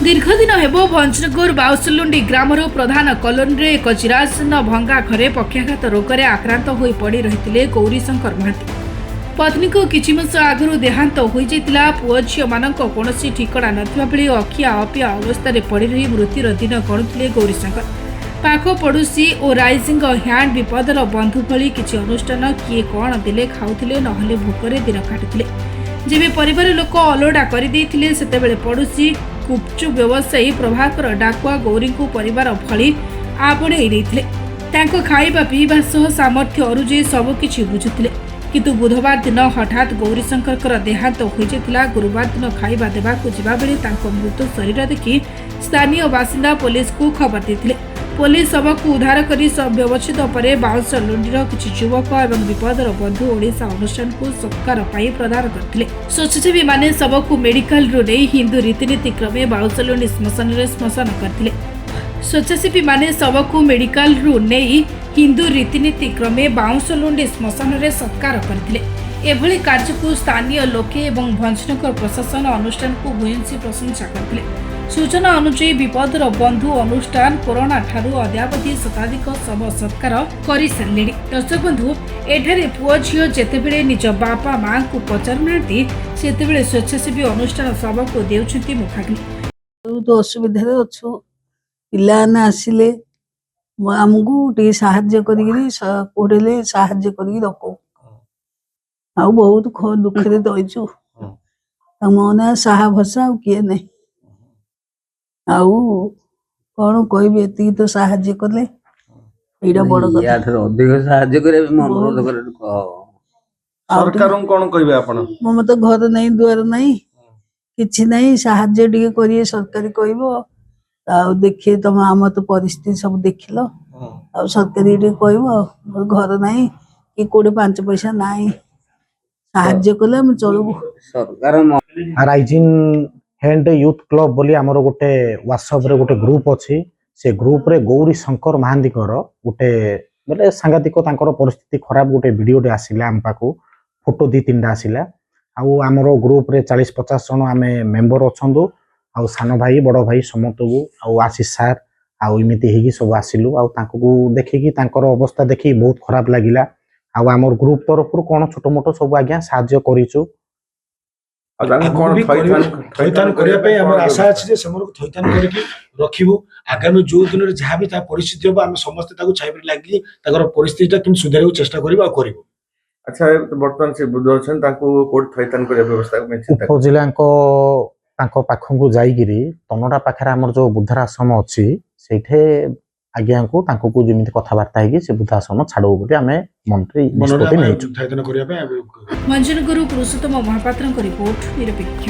दीर्घदिन हेब भंजनगर बाउसलुंडी ग्रामर प्रधान कलोनी एक चिरासन भंगा घरे पक्षाघात रोग में आक्रांत हो पड़ रही गौरीशंकर महांती। पत्नी को किछि मास आगु देहांत हो जाइतिला। पुओ झियो मानक कोनोसी ठिकଣା नथिबा बेले अखिया अपिया अवस्था पड़ रही मृत्युर दिन गणुले गौरीशंकर। पाख पड़ोशी और राइजिंग ह्यांड विपदर बंधु भली किछि अनुष्ठान किए कौन देले खाउथिले नहले भोकरे दिन काटुथिले। जेबे परिवार लोक अलोड़ा करदेइथिले सेतेबेले पड़ोशी गुपचुप व्यवसायी प्रभाकर डाकुआ गौरी को परिवार भली आपणई देइथिले। तांको खाइबा पीवा सह सामर्थ्य अनुଯାयी सबकिछि बुझुथिले। किंतु बुधवार दिन हठात गौरीशंकर देहांत हो जाइतिला। गुरुवार दिन खाइबा देबाकू जिबा बेले तांको मृत शरीर देखि स्थानीय बासिंदा पुलिस को खबर देइथिले। पुलिस शव को उद्धार करी सब व्यवस्थित पर बाउसलुंडीर किछि युवक एवं विपदर बंधु ओडिशा अनुष्ठान को सत्कार पाई प्रदान करथिले। स्वच्छासेवी माने शव को मेडिकल रु नै हिंदू रीतिनीति क्रमे बाउसलुंडी श्मशान करथिले। स्वच्छासेवी माने शव को मेडिकल रु नै हिंदू रीतिनीति क्रमे बाउसलुंडी श्मशान रे सत्कार करथिले। एभली कार्य को स्थानीय लोके एवं भंजनगर प्रशासन अनुष्ठान को भूयसी प्रशंसा करथिले। सूचना अनुसार विपदर बंधु अनुष्ठान कोरोना ठारू अद्यावधि शताधिक शव सत्कार कर सारे। दर्शक बंधु एठारे पुओ झियो जेतेबेले निज बापा मां को पचारुनांती सेतेबेले स्वेच्छासेवी अनुष्ठान शव को देउछंती मुखाग्नि। बहुत असुविधा अच्छु पिलाने आसिले आमको टे साहाय्य करिगिरी पढ़ेले साहाय्य करिगी रखो आ बहुत दुखे दईचु मने साहा भसा किए नहीं आउ कौन कहबे एति तो साहाय्य कले एटा बड़ कथा या थर अधिक साहाय्य करे अनुरोध करे सरकार कोन कहबे आपण मम तो घर नहीं दुआर नहीं किछि नहीं साहाय्य टिके करिए सरकारी कहबो आ देखिए तुम आम तो परिस्थिति सब देखिल आ सरकारी टिके कहबो घर नहीं कि कोडे 5 पैसा नहीं साहाय्य कले हम चलबो। सरकार राइजिंग हैंड यूथ क्लब बोली आमर गोटे व्हाट्सएप रे गोटे ग्रुप अच्छी से ग्रुप रे गौरी शंकर महांती गोटे बोले सांघातिक तांकर परिस्थिति खराब गोटे वीडियोटे आसिला आम पाखु फोटो 2-3टा आसिला आउ आमर ग्रुप रे 40-50 जन आमे मेंबर अछंदु आउ सान भाई बड़ भाई समतगु आउ आशीष सार आउ इमिति हेगी सब आसिलु आउ तांको देखिकी तांकर अवस्था देखि बहुत खराब लागिला आउ आमर ग्रुप तरफ कोन छोटो मोटो सब आज्ञा साहाय्य करिचु थैथान करने आशा अच्छे से थैथान करके रखू आगामी जो दिन में जहाँ भी परिस्थिति हम आम समस्त छाई लगे परिस्थिति कि सुधार चेष्टा करूँ। अच्छा बर्तमान से बुध अच्छन ताको कोड थैथान करे व्यवस्था उपजिला पाखु जाइगिरी तनडा पाखरे आमर जो बुद्धाश्रम अच्छी सेठे आज्ञा को तांको को जेमिति कथावार्ता है से बुद्धाश्रम छाड़ो बोली आमे मंत्री निष्पत्ति नै थैथान करने मंजनगुरु पुरुषोत्तम महापात्र रिपोर्ट निरपेक्ष।